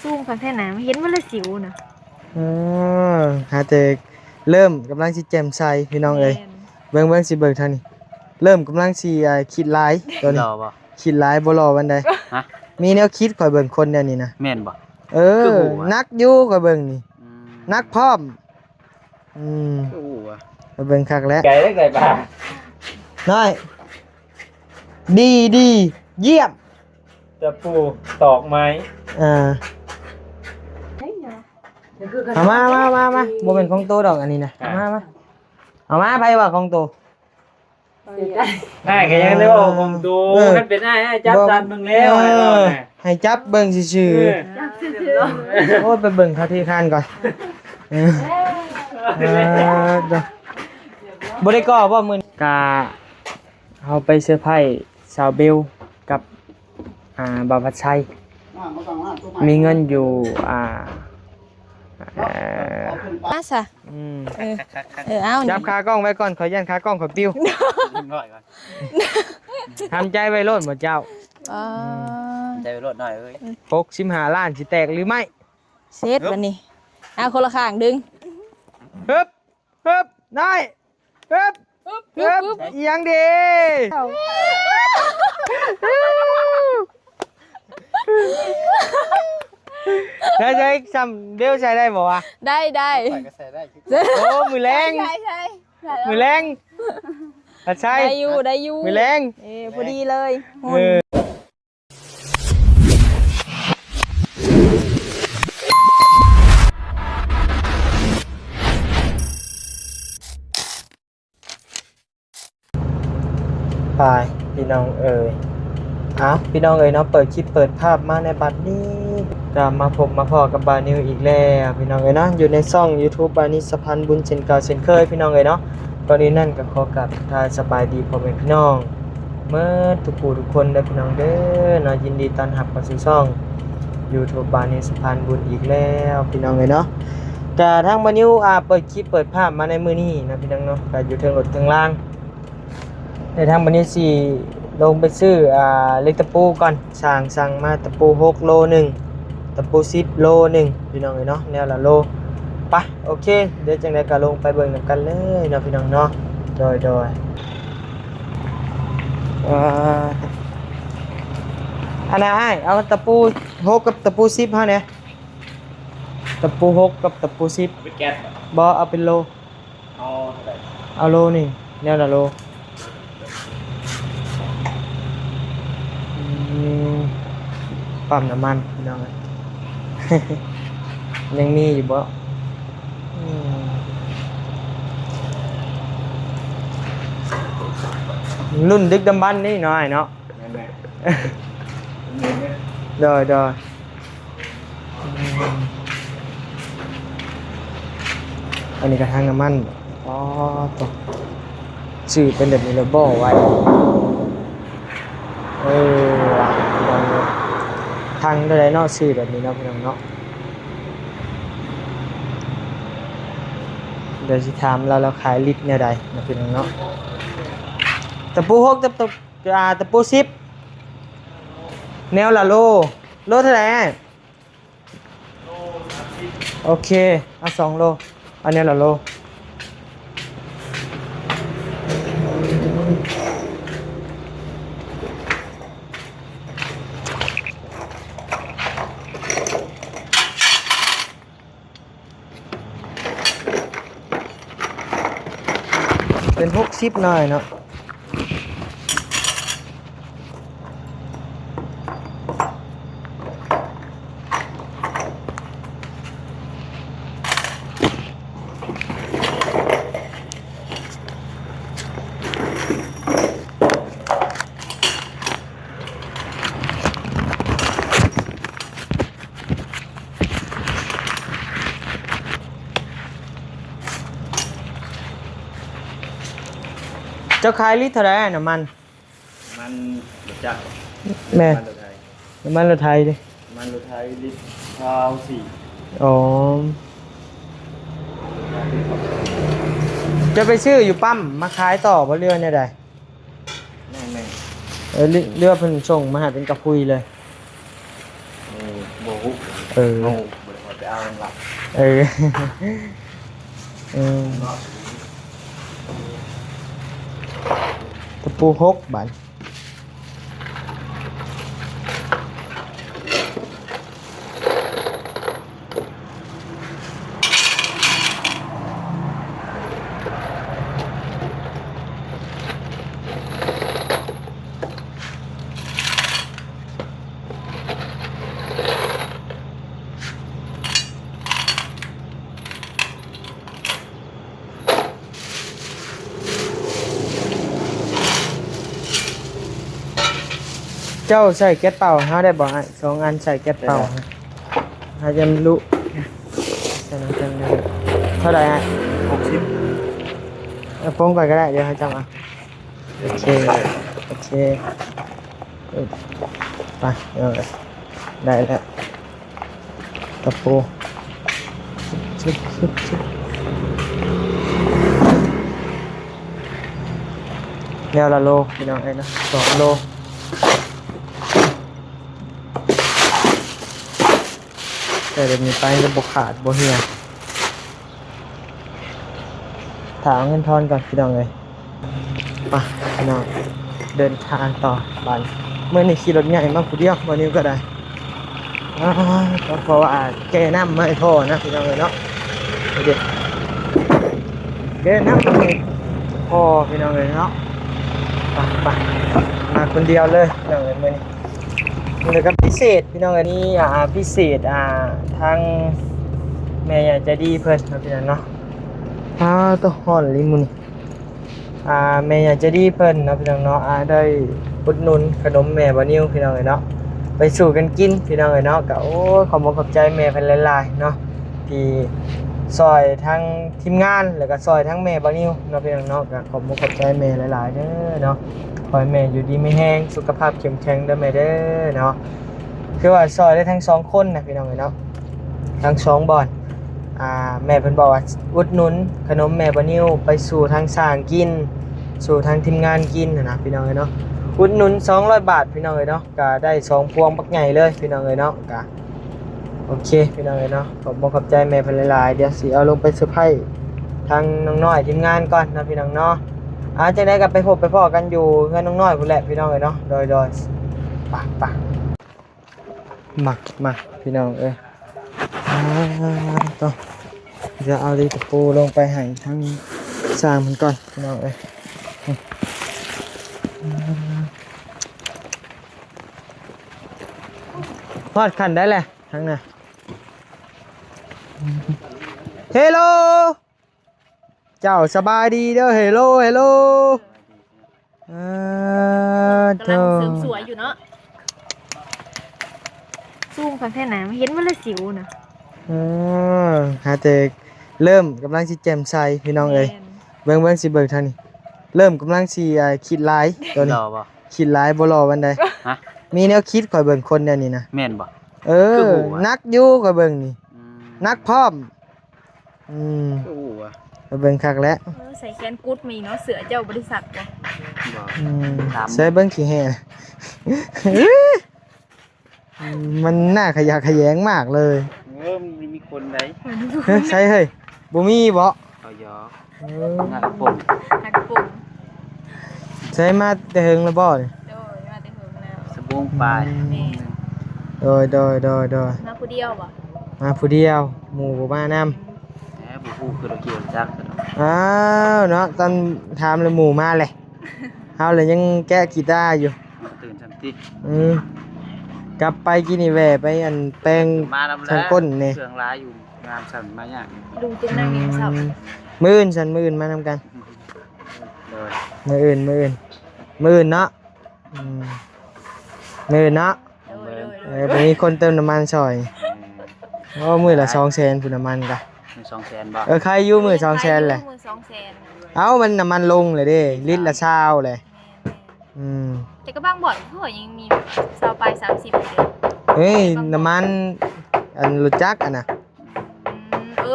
ซูมกันแค่ไหนเห็นว่าละสิวนะอ๋อหาแต่เริ่มกำลังสิแจ่มใสพี่น้องเอ้ยเบิ่งสิเบิ่งทางนี้เริ่มกำลังสิคิดหลายตัวนี้รอบ่คิดหลายบ่รอวันใดฮะมีแนวคิดข่อยเบิ่งคนเดี๋ยวนี้นะแม่นบ่เออนักอยู่ข่อยเบิ่งนี่นักพร้อมอืมคือหูอ่ะข่อยเบิ่งคักแล้วไก่ได้ไก่ปลาน้อยดีเยี่ยมตะปูตอกไม้เอามาบ่เป็นของโตดอกอันนี้นะเอามาไปว่าของโตง่ายก็ยังได้ว่าของตูมันเป็นอ้ายจับจันเบิ่งแล้วให้จับเบิ่งซื่อๆโอ้ยไปเบิ่งคาที่คานก่อนบ่ได้ก่อบ่มื้อกะเฮาไปเซอร์ไพรส์สาวเบลกับบ่าวพัดชัยมีเงินอยู่มาซะเอาจับขากล้องไว้ก่อนขอย่านขากล้องขอปิ้วทำใจไว้โลดหมดเจ้าใจไว้โลดหน่อยเอ้ย65 ล้านสิแตกหรือไม่เซตบัดนี้เอาคนละข้างดึงฮึบน้อยฮึบยังดีได้ใช้ซ้ำเดี๋ยวใช้ได้บ่วะได้โอ้มือแรงใช่มือแรงใช่ได้อยู่มือแรงพอดีเลยไปพี่น้องเอ๋ยพี่น้องเอ๋ยเนาะเปิดคลิปเปิดภาพมาในบัดนี้จะมาพบมาพอกับบานิวอีกแล้วพี่น้องเอ๋ยเนาะอยู่ในช่อง YouTube บานิสพันธ์บุญเช่นเก่าเช่นเคยพี่น้องเอ๋ยเนาะตอนนี้นั่นก็ขอกราบทักสบายดีพ่อแม่พี่น้องเมื่อทุกผู้ทุกคนได้พี่น้องเด้อเนาะยินดีต้อนรับเข้าสู่ช่อง YouTube บานิสพันธ์บุญอีกแล้วพี่น้องเอ๋ยเนาะแต่ทางบานิวเปิดคลิปเปิดภาพมาในมื้อนี้นะพี่น้องเนาะก็อยู่เทิงรถเทิงล่างในทางบานิวสิลงไปซื้อเล็กตะปูก่อนสั่งมาตะปู6 โล 1ตะปู10 โล 1พี่น้องเนาะแนวละโลไปโอเคเดี๋ยวจังได๋ก็ลงไปเบิ่งนำกันเลยเนาะพี่น้องเนาะโดยอันน่ะอ้ายเอาตะปู6กับตะปู10เฮาเนี่ยตะปู6กับตะปู10เป็นแก๊สบ่เอาเป็นโลเอาเท่าไหร่เอาโลนี่แนวละโลปั๊มน้ำมันพี่น้องยังมีอยู่บ่รุ่นดึกดำบรรพ์นี่หน่อยเนาะเด้ออันนี้กระทางน้ำมันตกชื่อเป็นแบบนี้เลยบ่ไว้ทางใดๆเนาะชื่อแบบนี้เนาะพี่น้องเนาะเดี๋ยวสิถามเราขายลิตรเนี่ยใดนะพี่น้องเนาะตะปู6ตะปู10แนวละโลเท่าไหร่โอเคเอา2 โลอันนี้ละโลเป็น60หน่อยเนาะเจ้าขายลิตรเท่าไหร่น้ำมันจักแม่น้ำมันรถไทยดิมันรถไทยลิตร4อ๋อจะไปซื้ออยู่ปั๊มมาขายต่อบ่เรือเนี่ยใดแม่เรือเพิ่นส่งมาให้เป็นกระพุยเลยม บ่ฮู้ เออ โง่บ่ได้ไปเอาหลัก เออตะปู6บาทเจ้าใส่แก๊สเป่าเฮาได้บ่ฮะ2อันใส่แก๊สเป่าฮะจะรู้ใส่น้ำกันเลยเท่าไหร่ฮะ 60 เอาโป้งก่อนก็ได้เดี๋ยวให้จำเอาโอเคโอเคไปได้แล้วตะปูชุบแนวละโลพี่น้องไอ้นะ2 โลแต่เดี๋ยวมีไปจะบกขาดบกเหี่ยถามเงินทอนก่อนพี่น้องเลยไปพี่น้องเดินทางต่อบ้านเมื่อนี่ขี่รถใหญ่มากผู้เดียววันนี้ก็ได้ก็เพราะว่าแกน้ำไม่พอนะพี่น้องเลยเนาะเด็กแกน้ำไม่พอพี่น้องเลยเนาะไปมาคนเดียวเลยพี่น้องเลยเมื่อนี้เลยกับพิเศษพี่น้องอันนี้พิเศษทางแม่อยากจะดีเพิ่นนะพี่น้องเนาะตัวห่อนลิมุนแม่อยากจะดีเพิ่นนะพี่น้องเนาะได้อุดหนุนขนมแม่บ่นิ้วพี่น้องเนาะไปสู่กันกินพี่น้องเนาะก็โอ้ขอบคุณขอบใจแม่เพิ่นหลายๆเนาะที่ซอยทั้งทีมงานแล้วก็ซอยทั้งแม่บ่นิ้วเนาะพี่น้องเนาะก็ขอบคุณขอบใจแม่หลายๆเด้อเนาะขอให้แม่อยู่ดีไม่แห้งสุขภาพเข้มแข็งเด้อแม่เด้อเนาะคือว่าซอยได้ทั้ง2คนนะพี่น้องเนาะทั้ง2บ่อนแม่เพิ่นบอกว่าอุดหนุนขนมแม่บ่นิ้วไปสู่ทางสร้างกินสู่ทางทีมงานกินนะพี่น้องเนาะอุดหนุน200 บาทพี่น้องเนาะก็ได้2พวงบักใหญ่เลยพี่น้องเนาะก็โอเคพี่น้องเนาะขอบใจแม่เพิ่นหลายๆเดี๋ยวสิเอาลงไปเซอร์ไพรส์ทางน้องน้อยทีมงานก่อนนะพี่น้องเนาะจังได๋ก็ไปพบไปพ้อกันอยู่เฮือนน้องน้อยพุ่นแหละพี่น้องเนาะโดยไปมาพี่น้องต่อจะเอาดีตะปูลงไปให้ทั้งสร้างมันก่อนพี่น้องพอดขันได้แหละทั้งน่ะเฮลโลเจ้าสบายดีเด้อเฮลโลกำลังเสริมสวยอยู่เนาะซูมคักแท้หนาเห็นว่าละสิวนะ หาแต่เริ่มกำลังสิแจ่มใสพี่น้องเอ้ยเบิ่งสิเบิ่งทางนี้เริ่มกำลังสิคิดหลายตัวนี้คิดหลายบ่รอวันใดฮะมีแนวคิดข่อยเบิ่งคนเดี๋ยวนี้นะ แม่นบ่นักอยู่ข่อยเบิ่งนี่นักพร้อมคือฮู้อ่ะข่อยเบิ่งคักแล้วใส่แขนกุดมีเนาะเสือเจ้าบริษัทบ่ใส่เบิ่งขี้แห่มันน่าขยะแขยงมากเลยมีคนใดใช่เฮ้ยบ่มีบ่เอาหยอกนักปุ่มใช่มาแต่เฮิงแล้วบ่นี่มาแต่เฮิงแล้วสบงปลายโดยมาผู้เดียวบ่มาผู้เดียวหมู่บ่มานำแหมบ่ฮู้คือเราเกี่ยวจักเนาะตอนถามเลยหมู่มาเลยเฮาเลยยังแก้กีตาร์อยู่ตื่นทันทีกลับไปกินนี่แหวไปอันแป้งทางก้นนี่เครื่องร้ายอยู่งามสั่นมายากลุงจึงนั่งกินข้าวมื้ออื่นมานำกันมื้ออื่นเนาะมื้ออื่นเนาะบ่มีคนเติมน้ำมันซอยมื้อละ200,000พุ่นน้ำมันกะ200,000บ่ใครอยู่มื้อ200,000แหละมันน้ำมันลงเลยเด้ลิตรละ20เลยแต่ก็บางบ่อนเขายังมี20ไป30เด้เฮ้ยน้ำมันอันรถจักรน่ะ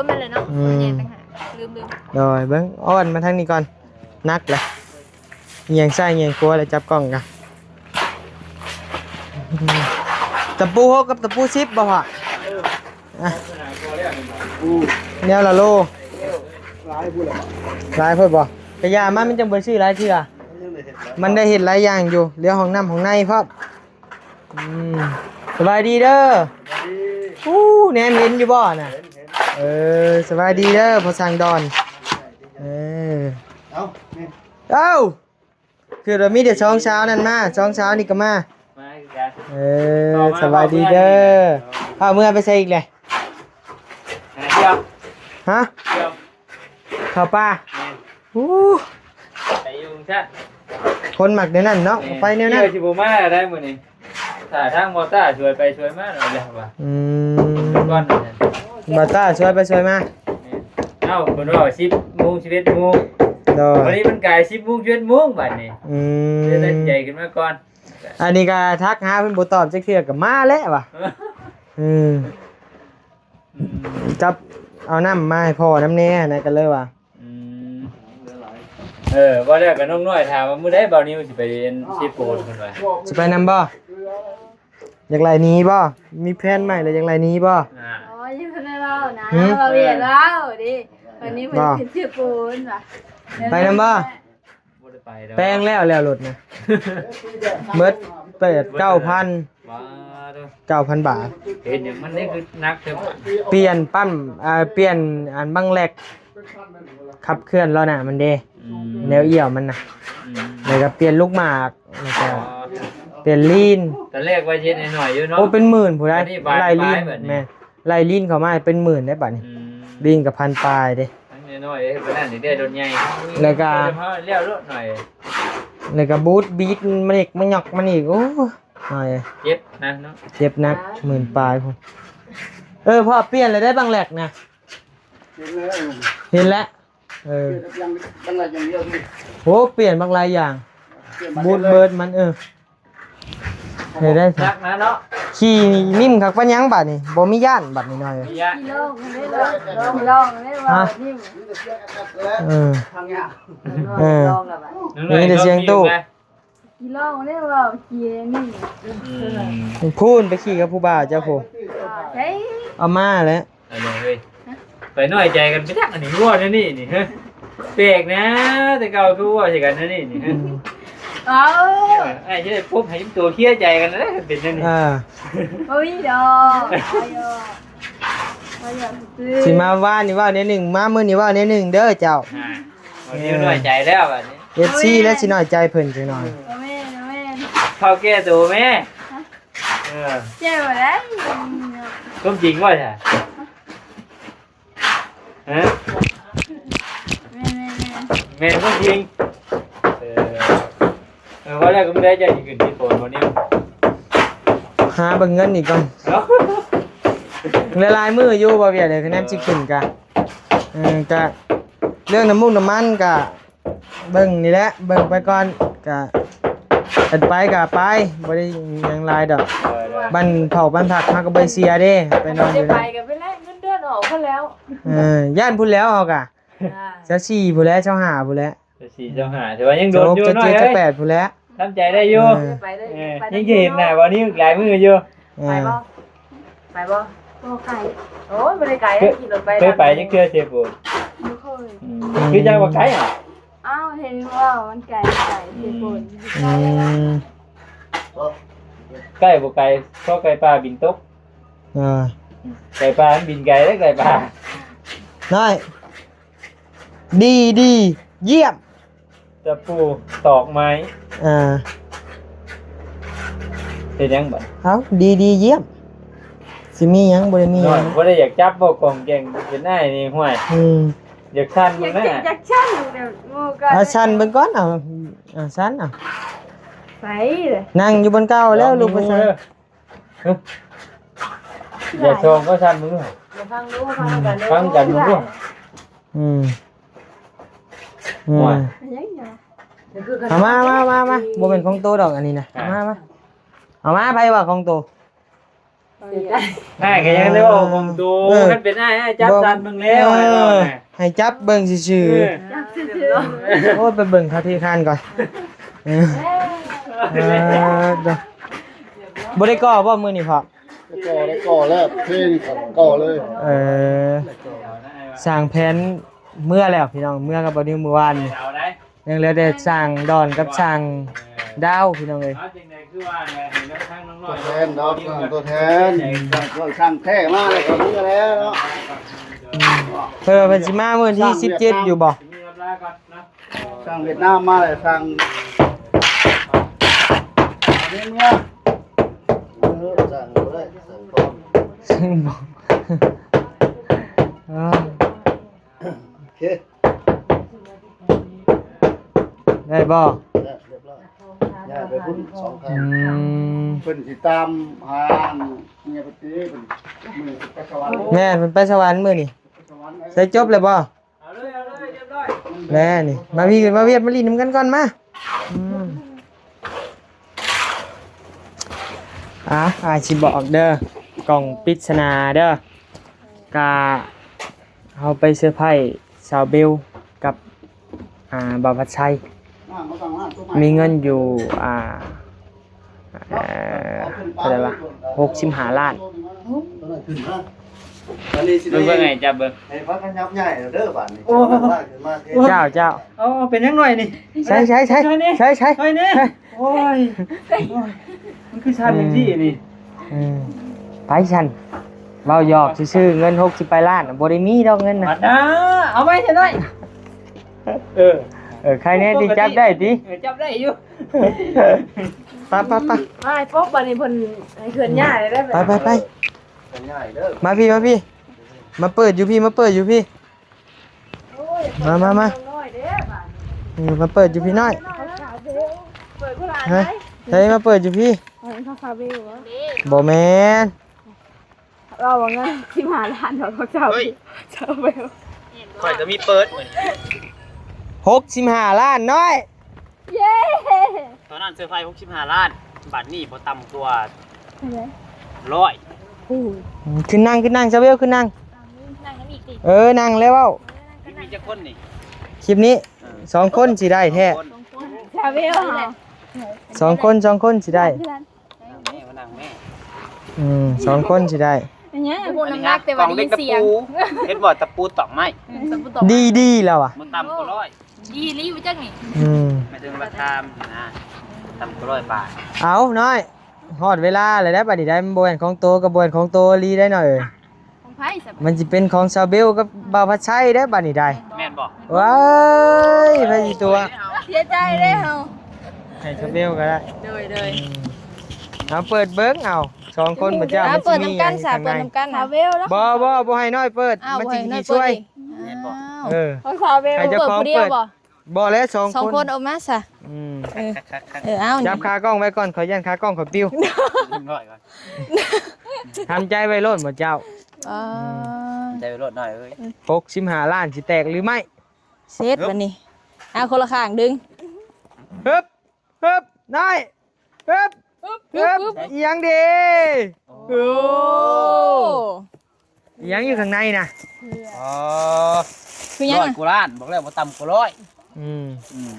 มันเลยเนาะแย่ต่างหากลืมโดยเบิ่งอ้อนมาทางนี้ก่อนนักเลยเงียงซ้ายเงียงขวาแล้วจับกล้องกัน ตะปู6กับตะปู10บ่พ่ออ่ะแนวละโลหลายพุ่นบ่กะยามันจังบ่ซื้อหลายเทื่อมันได้เฮ็ดหลายอย่างอยู่เหลือห้องน้ำห้องในพร้อมสบายดีเด้อแนมเห็นอยู่บ่น่ะสบายดีเด้อพอสั่งดอนเอ้าคือเรามีแต่ช่องเช้านั่นมาช่องเช้านี่ก็มาสบายดีเด้อเอาเมื่อไปใส่อีกเลยฮะข้าวปลาไปยุงซะคนหมักเดี๋ยวนั้นเนาะไปแนวนั้นสิบ่มาได้มื้อนี้ถ้าทางมอต้าช่วยไปช่วยมาหน่อยแล้วว่าก่อนมอต้าช่วยไปช่วยมาเอ้าเพิ่นว่า10 โมง 11 โมงวันนี้มันกลาย10 โมง 11 โมงบัดนี้จะได้ใหญ่ขึ้นมาก่อนอันนี้ก็ทักหาเพิ่นบ่ตอบจักเทื่อก็มาแล้วว่ะจับเอาน้ำมาให้พ่อน้ำแน่นะกันเลยว่ะว่าแล้วก็น้องน้อยถามว่ามื้อใดเบานิวสิไปเรียนสิโปนเพิ่นว่าสิไปนำบ่อยากไรนี้บ่มีแผนใหม่เลยอยากไรนี้บ่ยังเพิ่นได้เล่านะเราเรียนแล้วดิวันนี้เพิ่นสิชื่อปูนว่ะไปนำบ่แปลงแล้วรถนะเบิด9,000 9,000 บาทเห็นอย่างมันนี่คือนักเด้อเปลี่ยนปั๊มเปลี่ยนอันบังแหลกขับเคลื่อนแล้วน่ะมันเด้แนวเอี่ยวมันน่ะแล้วก็เปลี่ยนลูกหมากแล้วก็เปลี่ยนลีนตอนแรกว่าเย็นหน่อยอยู่เนาะโอ้เป็นหมื่นผู้ใดไล่ลีนแม่ไล่ลีนเข้ามาเป็นหมื่นได้บัดนี้ลีนกับพันปลายเด้น้อยๆเพิ่นนั่นนี่ได้โดนใหญ่แล้วก็เลี้ยวรถหน่อยแล้วก็บูทบีทมันอีกมันหยอกมันอีกโอ้หน่อยเจ็บนะเนาะเจ็บนักหมื่นปลายพุ่นพ่อเปลี่ยนเลยได้บังแหลกนะเห็นแล้วบังหลายอย่างเดียวพี่โหเปลี่ยนบางหลายอย่างบูทเบิร์ดมันเห็นได้จักนะเนาะขี่นิ่มคักปานยังบัดนี่บ่มีย่านบัดนี่หน่อยกิโลลองได้ว่านิ่มทางเนี้ยนี่ได้เสียงตู้กิโลได้ว่าขี่นิ่มพูนไปขี่กับผู้บ่าวเจ้าผู้เอามาแล้วไปน้อยใจกันไปจักอันนี้วัวนี่ฮะแปลกนะแต่เก่าคือวัวใช่กันนี่ฮะไอ้ที่พบให้ตัวเครียดใจกันนะเป็นนั่นนี่โอ้ยดอกสิมาว่านี่ว่าเนี่ยหนึ่งมามื้อนี้ว่าเนี่ยหนึ่งเด้อเจ้าวันนี้น้อยใจแล้วบัดนี้FCแล้วสิน้อยใจเพิ่นจังหน่อยแม่เข้าแก้ตัวแม่เจ็บบ่ได้ก็จริงว่าใช่ฮะแม่ก็จริงว่าแล้วก็ไม่ได้ใจจริงขึ้นที่โผล่วันนี้หาเบิ่งเงินอีกก่อนลายมืออยู่บ่เวียดเลยคะแนนสิขึ้นกะกะเรื่องน้ำมูกน้ำมันกะเบิ่งนี่แหละเบิ่งไปก่อนกะไปกะไปบ่ได้ยังลายดอกบ้านเผาบ้านผักเฮาก็บ่เสียเด้ไปนอนอยู่ไปก็ไปแล้วเงินเดือนออกพุ่นแล้วย่านพุ่นแล้วเฮากะเจ้า4พุ่นแล้วเจ้า5พุ่นแล้วเจ้า4เจ้า5แต่ว่ายังโดนอยู่น้อยเจ้า8พุ่นแล้วทำใจได้อยู่ยังเห็นน่ะวันนี้หลายมืออยู่ไปบ่ไก่โอ้ยบ่ได้ไก่ขี่รถไปเคยไปจังเทื่อเจ็บบ่คือจังว่าไก่อ้าวเห็นว่ามันไก่เจ็บบ่ไก่บ่ไก่เพราะไก่ปลาบินตกไก่ปลาบินไก่แล้วไก่ปลาน้อยดีเยี่ยมตะปูตอกไม้เป็นยังบ่เอ้าดีเยี่ยมสิมียังบ่ได้มียังบ่ได้อยากจับบ่กองแกงเป็นอ้ายนี่ห้วยอยากสั่นมึงนะอยากสั่นเดี๋ยวงูก็สั่นเบิ่งก่อนสั่นไปเลยนั่งอยู่บนเก้าแล้วลูกบ่สั่นอย่าชมก็สั่นมึงฟังกันมึงด้วยเอามาบ่เป็นของโตดอกอันนี้นะเอามาไปว่าของโตง่ายก็ยังเรียกว่าของโตมันเป็นอ้ายจับจันมึงแล้วให้จับเบิ่งซื่อๆโอ้ไปเบิ่งคาที่คานก่อน บ่ได้ก่อบ่มื้อนี้พ่อ ได้ก่อแล้วเพลงก่อเลย สร้างแผนเมื่อแล้วพี่น้องเมื่อกับบ่นิวเมื่อวานนี่ เอาได้ ยังเหลือแต่สร้างดอนกับสร้างดาวพี่น้องเอ้ย เอาจริงๆคือว่าไงเห็นแล้วทางน้อง ตัว ๆ แทนดอกตัวแทนก็ช่างแท้มากเลยก็นี้แล้วเนาะ เพิ่นว่าเพิ่นสิมามื้อที่17อยู่บ่ มีรับลาก่อนนะ ช่างเวียดนามมาเลยช่างเนี่ยช่างเลยช่างพร้อม ซึ่งบ่อ้าว โอเค ได้บ่ เรียบร้อยย้ายไปพุ่น2ครั้ อื ง ม เพิ่นสิตามหาเมียปฏิเพิ่นมือไปสวรรค์ แม่นเพิ่นไปสวรรค์มื้อนี้ สวรรค์ ใส่จบเลยบ่ เอาเลยเรียบร้อย แม่นี่มาพี่มาเวียดมาลีนำกันก่อนมาอาสิบอกเด้อกล่องปริศนาเด้อกะเอาไปเซอร์ไพรส์สาวเบลกับบ่าวพัดชัยมีเงินอยู่เท่าไหร่วะ65ล้าน อันนี้สิ เบิ่ง ได้ ไงจับเบิ่ง ให้พักกันยับใหญ่เด้อบัดนี้ เจ้าเจ้า เอาเป็นยังหน่อยนี่ ใช่ใช่ใช่ใช่ใช่ หน่อยนี่โอ้ยมันคือชันจริงๆนี่ ไปฉันเว้าหยอกซื่อๆเงิน60ล้านบ่ได้มีดอกเงิน มา น่ะ ด้าเอาไว้เถอะหน่อยใครแน่ที่จับได้ติ จับได้อยู่ ไปไปไป ไอ้พวกบัดนี้เพิ่นให้เขื่อนหญ้าได้ ไปไปไป ใหญ่เด้อ มาพี่มาพี่มาเปิดอยู่พี่มาเปิดอยู่พี่ โอ้ย มาน้อยเด้อบาด มาเปิดอยู่พี่น้อย เปิดกุหลาบ ฮะ ไหม ใช่มาเปิดอยู่พี่ เห็นเขาคาเฟ่เหรอ บ่แม่น เราว่างั้นที่มาร้านเขาเจ้าเจ้าเบล ข่อยจะมีเปิดเหมือน 65ล้านน้อย เย้ ตอนนั้นเซอร์ไพรส์65ล้านบัตรนี่บ่ต่ำกว่า อะไร 100 โอ้ย ขึ้นนั่งซะเวลขึ้นนั่ง นั่งกันอีกดิ นั่งแล้วเว้า มีจักคนนี่ คลิปนี้2คนสิได้แท้ คาเฟ่เหรอ 2คนสิได้ แม่มานั่งแม่ 2คนสิได้ อันนี้พูดน้ำหนักแต่ว่าได้ยินเสียง เฮ็ดบ่ตะปูตอกไม้ ดีแล้วอ่ะ บ่ต่ำกว่า ดีรีบจังนี่ 100ไม่ถึงราคานะต่ำกว่า100 บาท เอาน้อยฮอดเวลาเลยได้บัดนี้ได้มันบ่แม่นของโตกับบ่แม่นของโตลีได้หน่อย ของไผ่สับ มันสิเป็นของซาเบลกับบ่าวพัดชัยได้บัดนี้ได้ แม่นบ่ ว้ายไปสิตัว เสียใจเด้เฮา ให้ซาเบลก็ได้ โดย เอาเปิดเบิ่งเอา2คนบ่เจ้ามันสิมีหยังข้างใน คาเวลแล้ว บ่ให้น้อยเปิดมันสิมีช่วย แม่นบ่ ของคาเวล ใครเจ้าของเปิดบ่แล้ว2 สอง ค คน นเอามาซะ อืม เอา จับขากล้องไว้ก่อนขอย่านขากล้องขอปิ้ว 100ก่อน ทำใจไว้โลดบ่เจ้า ใจรถหน่อยเอ้ย 65ล้านสิแตกหรือไม่ เซตวันนี้เอาคนละข้างดึง ฮึบน้อยฮึบอีหยังดี โอ้ อีหยังอยู่ข้างในน่ะ อ๋อ คือยัง ร้อยกว่าล้านบอกแล้วบ่ต่ำกว่าร้อย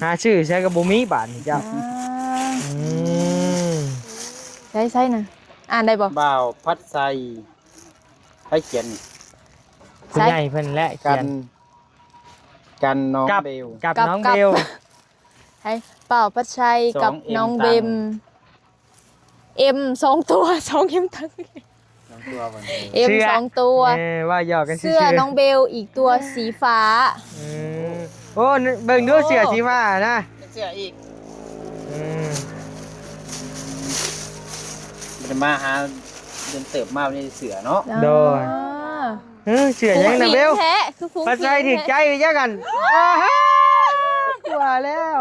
หาชื่อใช้กับบ่มีบาทนี่เจ้าม ใช่นะอ่านได้บ่ บ่าวพัดไซไปเขียน คุณใหญ่เพิ่นและเขียน กันน้อง กับ เบล กับน้องเบล ให้เป่าปัชชัยกับ 2M น้องเบมเอ็ม2 ตัว2เอ็มทั้ง น้องตัวมัน เอ็ม2 ตัว ว่าหยอกกันซื่ เสื้อน้องเบลอีกตัวสีฟ้า โอ้เบิ่งดูเสื้อสีฟ้านะ เสื้ออีก อืม มันจะมาหาเดินเติบมาในเสือเนาะ โดยเสื้อยังนะเบล แท้คือฟุ้ง ปัจจัยถึกใจไปยังกันว่าแล้ว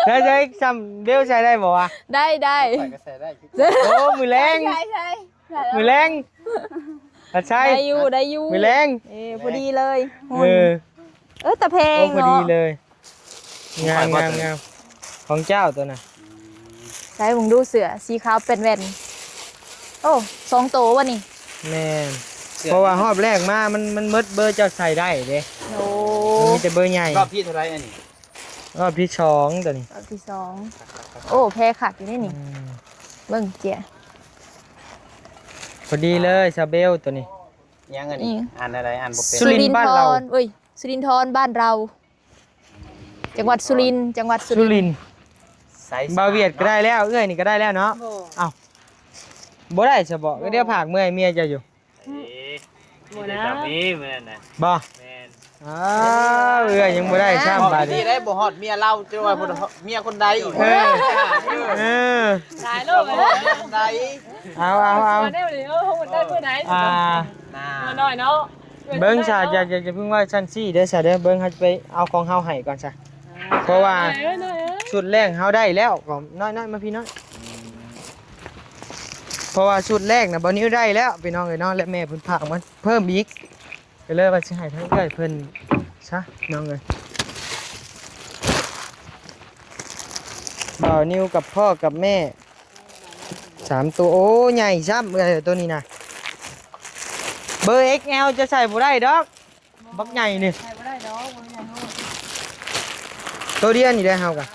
แล้วใช้ซ้ำเบลใช้ได้บ่วะ ได้ ใส่ก็ใส่ได้ โอ้มือแรง ใช่ มือแรงปัจจัย ได้อยู่ มือแรง พอดีเลย แต่เพล โอ้ ง พอดี เนาะ เลยงามของเจ้าตัวน่ะ ใช้ผมดูเสือสีขาวเป็นแว่นโอ้2 ตัววะนี่ แม่นเพราะว่ารอบแรกมามันมดเบอร์เจ้าใส่ได้เด้ โอ้ มันมีแต่เบอร์ใหญ่ รอบพี่เท่าไรอันนี้ รอบที่สองตัวนี้ รอบที่สองโอ้แพ้ขาดอยู่นี่นี่ อืม เบิ่งเจีย พอดีเลยซาเบลตัวนี้ ยังอันนี้อ่านอะไรอ่านบ่เป็น สุรินทร์บ้านเรา เอ้ยสุรินทรบ้านเรา จังหวัดสุรินทร์จังหวัดสุ สุ ริ ริ น น ทร์ ทร์บาเวียดก็ได้แล้วเอ้ยนี่ก็ได้แล้วเนาะเอ้าบ่ได้จะบอกก็เดี๋ยวผากเมื่อยเมียจะอยู่ หมดนะนี่เหมือนน่ะ บ่ แม่น อ้าวเอ้ยยังบ่ได้ซ้ำบาด นี่ นี้ ได้บ่ฮอดเมียเราจะว่าบ่ฮอดเมียคนใดอีก เออเออ หลายโลกเลย เมียคนใด เอา มาได้เลยหุ่นได้เมื่อไหร่ อ่า น่า มาหน่อยเนาะ เบิ้งชาอยากจะเพิ่งว่าชั้น4เด้อซะเด้อเบิ้งเฮาจะไปเอาของเฮาให้ก่อนซะเพราะว่าชุดแรกเฮาได้แล้วก็น้อยๆมาพี่น้อยเพราะว่าชุดแรกน่ะบ่นิ้วได้แล้วพี่น้องเอ้ยเนาะและแม่เพิ่นพากมันเพิ่มอีกก็เลยว่าสิให้ทั้งเอ้ยเพิ่นซะน้องเอ้ยบ่าวนิ้วกับพ่อกับแม่3ตัวโอ้ใหญ่ซ้ำเอ้ยตัวนี้นะเบอร์ XL จะใส่บ่ได้ดอกบักใหญ่นี่ ใครไม่ได้เนาะวันนี้เนาะ ตัวเดียวนี่ได้เฮากัน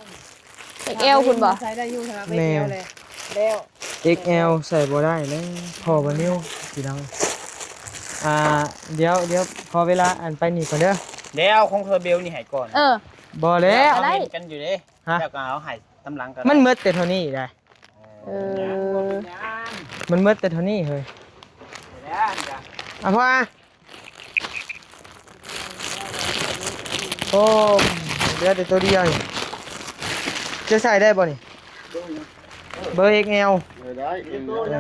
เอลคุณบ่ ใช้ได้อยู่ใช่ไหม แม่ เลยแล้ว XL ใส่บ่ได้เลยพอบ่นิ้วพี่น้องเดี๋ยวพอเวลาอันไปนี่ก่อนเด้อ เดี๋ยวของเธอเบลนี่ให้ก่อน บ่แล้ว อะไร เห็นกันอยู่เด้ ฮะ แล้วก็เอาให้ตำหลังกัน มันหมดแต่เท่านี้ได้ เออ มันหมดแต่เท่านี้เฮ้ยพ่อโอ้เหลือแต่ตัวเดียวนี่จะใส่ได้บ่นี่เบอร์ XL ได้เองได้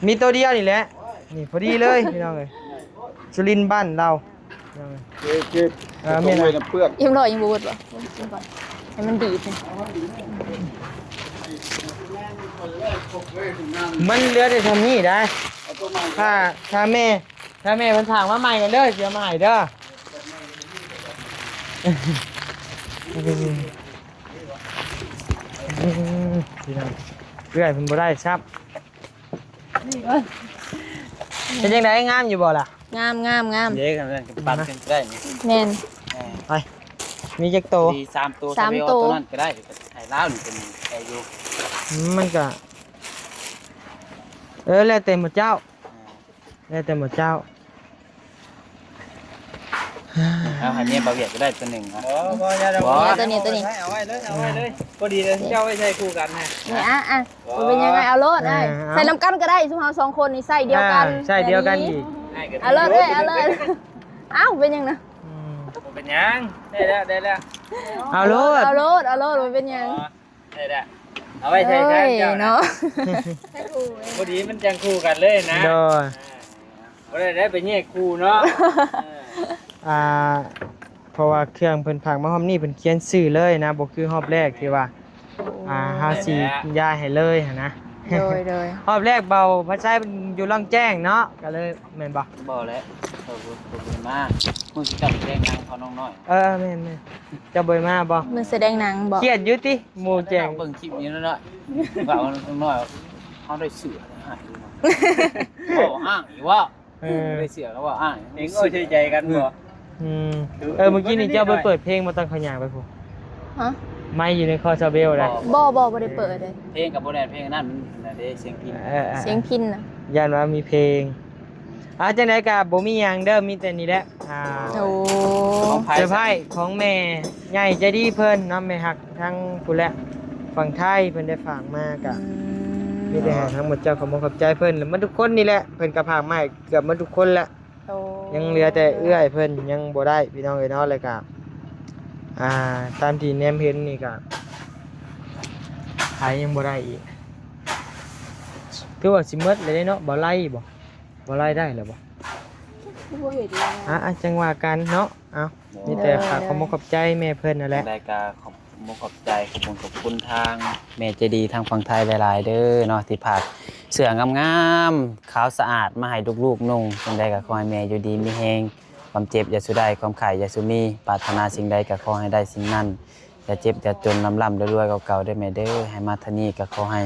มีตัวเดียวนี่แหละนี่พอดีเลยพี่น้องเอ้ยสุรินทร์บ้านเราพี่น้องเอ้ย เก็บ เมีย ไว้ นะ กับเพื่อน ยังรอยังบ่เบิดบ่กินก่อนให้มันดีดนี่ มันเหลือแต่เท่านี้ได้ เอาตัวใหม่ ถ้าแม่เพิ่นถางมาใหม่กันเด้อเสียมาให้เด้อพี่น้องเรื่อยเพิ่นบ่ได้ซับเป็นจังไดงามอยู่บ่ล่ะ งาม เด็กกันนั่นก็ปั่นกันได้นี่ แม่น ไปมีจักโต ดี3ตัว สาม เบล ตัว ตัวนั้นก็ได้ให้ลาวนี่เป็นไอ้อยู่ มันก็แล้วแต่หมดเจ้าแล้วแต่หมดเจ้า เอาให้เมียบ่าวเวียดก็ได้ตัวหนึงนะ บ่อย่าดอก บ่ ตัวนี้ เอาไว้เลยพอดีเลยเจ้าไว้ใช้คู่กันฮะ นี่อ่ะมันเป็นยังไงเอาโลดได้ใส่น้ำกันก็ได้ซุมเฮา2คนนี่ใส่เดียวกัน ใช่เดียวกันอีก เอาโลดเอาโลดอ้าวเป็นยังนะ อืม เป็นยังได้แล้ว เอาโลด เอาโลดมันเป็นยัง ได้แล้วเอาไว้ใช้กันเจ้านะ เนาะ พอดีมันจังคู่กันเลยนะ โดย บ่ได้ไปแยกคู่เนาะ เพราะว่าเครื่องเพิ่นผักมาหอมนี่เพิ่นเขียนชื่อเลยนะบ่คือรอบแรกที่ว่าเฮาสิย้ายให้เลยหันนะ โดย รอบแรกเบาพระชัยอยู่ล่องแจ้งเนาะก็เลยแม่นบ่ บ่แล้วเขาบ่มามึงสิจับแดงนางเขาน้องน้อย แม่นๆจะบ่มาบ่ มันแสดงหนังบอก เครียดอยู่ติหมู่แจ้ง เบิ่งคลิปนี้แล้วน้อยว่าเอาน้องน้อยเขาได้เสือหายบ่อ้างอีว่า ได้เสือก็ว่าอ้าง เองก็เชื่อใจกันบ่ เมื่อกี้นี่เจ้าไปเปิดเพลงมาตั้งขยางไปพุ่น ฮะ ไม่อยู่ในคอซาเบลเลย บ่ได้เปิดเลย เพลงกับบ่ได้เพลงนั้นมันได้เสียงพิน เสียงพินนะ ยันว่ามีเพลงจังได๋ก็บ่มีหยังเด้อมีแต่นี่แหละโอ้ เซอร์ไพรส์ของแม่ใหญ่ใจดีเพิ่นเนาะแม่ฮักทั้งผู้และฝั่งไทยเพิ่นได้ฝากมาก็มีแต่ให้ทั้งหมดเจ้าขอบคุณขอบใจเพิ่นแล้วมันทุกคนนี่แหละเพิ่นก็ฝากมาให้เกือบหมดทุกคนแหละยังเหลือแต่เอื้อยเพิ่นยังบ่ได้พี่น้องเอ้ยเนาะเลยก็ตามที่แนมเห็นนี่ก็ไผยังบ่ได้อีกคือว่าสิหมดเลยเนาะบ่ไล่ได้แล้วบ่จังว่ากันเนาะเอามีแต่ฝากขอบคุณขอบใจแม่เพิ่นนั่นแหละ ได้ก็ขอบใจขอบคุณทางแม่ใจดีทางฝั่งไทยหลายๆเด้อเนาะที่ผากเสื้องามๆขาวสะอาดมาให้ลูกๆนุ่งจังใดก็ขอให้แม่อยู่ดีมีแฮงความเจ็บอย่าสุได้ความไข้อย่าสุมีปรารถนาสิ่งใดก็ขอให้ได้สิ่งนั้นอย่าเจ็บอย่าจนลำรวยๆเก่าๆได้แม่เด้อให้มาทานี่ก็ขอให้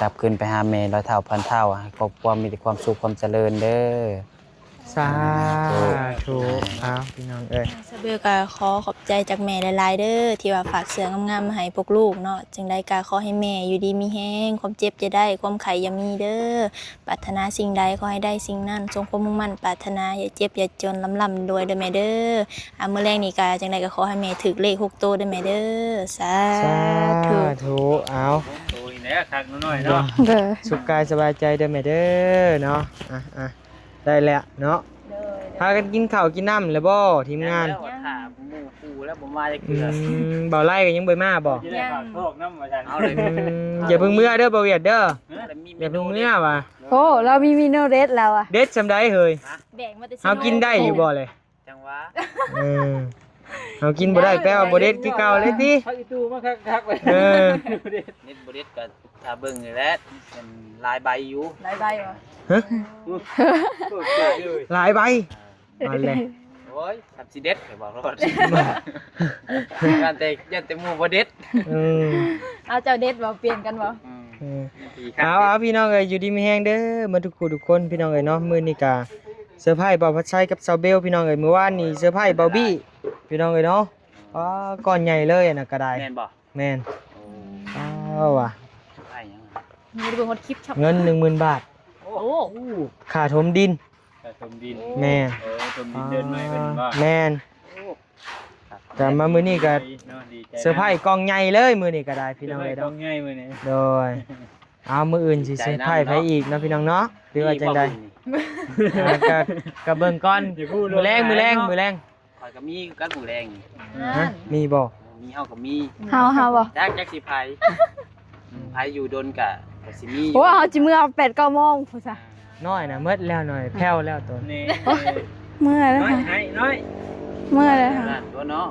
กลับคืนไปหาแม่ร้อยเท่าพันเท่าให้ครอบครัวมีแต่ความสุขความเจริญเด้อ สาธุเอาพี่น้องเอ้ย ซาเบลก็ขอขอบใจจากแม่หลายๆเด้อที่ว่าฝากเสื้องามๆมาให้พวกลูกเนาะจึงได้ก็ขอให้แม่อยู่ดีมีแฮงความเจ็บจะได้ความไข้อย่ามีเด้อปรารถนาสิ่งใดขอให้ได้สิ่งนั้นทรงความมุ่งมั่นปรารถนาอย่าเจ็บอย่าจนลำรวยเด้อแม่เด้อมื้อแรงนี่ก็จังได๋ก็ขอให้แม่ถูกเลข6ตัวเด้อแม่เด้อสา สา ธุ ธุเอา โอ้ยแหน่คักน้อยๆเนาะ เด้อ สุขกายสบายใจเด้อแม่เด้อเนาะอ่ะได้แล้วเนาะพากันกินข้าวกินน้ำแล้วบ่ทีมงาน แล้วถามหมู่ปู่แล้วบ่มาจัก อื เทื่อ เบาไล่ก็ยังบ่มาบ่ จะได้ฝากโชคน้ำมาจัน เอาเลย อย่าเพิ่งเมื่อเด้อบ่เวียดเด้อ มี อย่าเพิ่งเมื่อว่ะ โอ้เรามีเมนูเด็ดแล้วอ่ะ เด็ดซำใดเฮ้ย แบ่งมาแต่ เฮากินได้อยู่บ่เลย จังหวะ เออเฮากินบ่ได้แปลว่าบ่เด็ดคือเก่าเลยติ พักอีตู้มาคักๆไป เออ เน็ตบ่เด็ดก็ถ้าเบิ่งนี่แหละเป็นลายใบอยู่ หลายใบวะ ฮะ โคตรเจ๋งเลย หลายใบอันเลย โอ้ยทับสิเด็ดไปบอกรอดยันแต่หมู่บ่เด็ด อืม เอาเจ้าเด็ดบ่เปลี่ยนกันบ่ เออเอาพี่น้องเอ้ยอยู่ดีมีแฮงเด้อมาทุกคู่ทุกคนพี่น้องเอ้ยเนาะมื้อนี้ก็เซอร์ไพรส์บ่าวพัดชัยกับสาวเบลพี่น้องเอ้ยมื้อวานนี้เซอร์ไพรส์เบาบี้พี่น้องเอ้ยเนาะอ๋อก้อนใหญ่เลยอันน่ะก็ได้ แม่นบ่ แม่น โอ้ อ้าวว่ะ ไผยัง มีเบิ่งฮอดคลิปช็อป เงิน 10,000 บาท โอ้ ค่าถมดิน แต่ตมดิน แม่น ตมดินเดินใหม่เป็นว่า แม่นแต่มามื้อนี้ก็เซอร์ไพรส์กล่องใหญ่เลยมื้อนี้ก็ได้พี่น้องเอ้ย ต้ เนาะ องง่ายมือนี่ โดยเอามื้ออื่นสิเซอร์ไพรส์ไผอีกเนาะพี่น้องเนาะหรือว่าจังใดก็เบิ่งก่อนมื้อแรง ข่อยก็มีกันหมู่แรงนี่ ฮะมีบ่ มีเฮาก็มี เฮาบ่ จักสิไผไผอยู่ดนก็สิมี โอ้เฮาจิมื้อ8-9 โมงพุ่นซะ น้อยนะเมิดแล้วหน่อยแผ่วแล้วตัว นี่ เมื่อแล้ว น้อย ค่ะ ให้น้อย เมื่อแล้วค่ะ นั่นตัวเนาะ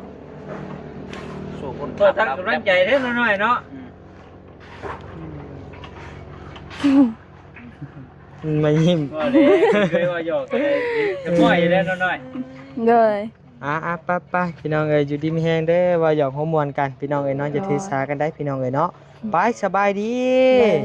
โชคคน เพื่อตั้งกำลังใจเด้อน้อยๆเนาะ มายิ้ม ว่าเลยเคยว่าหยอกกันเลยจะปล่อยอยู่แล้วน้อย เลย ไปพี่น้องเอ้ยอยู่ดีมีแฮงเด้อว่าหยอกหัวมวนกันพี่น้องเอ้ยเนาะจะถือสากันได้พี่น้องเอ้ยเนาะไปสบายดี เลย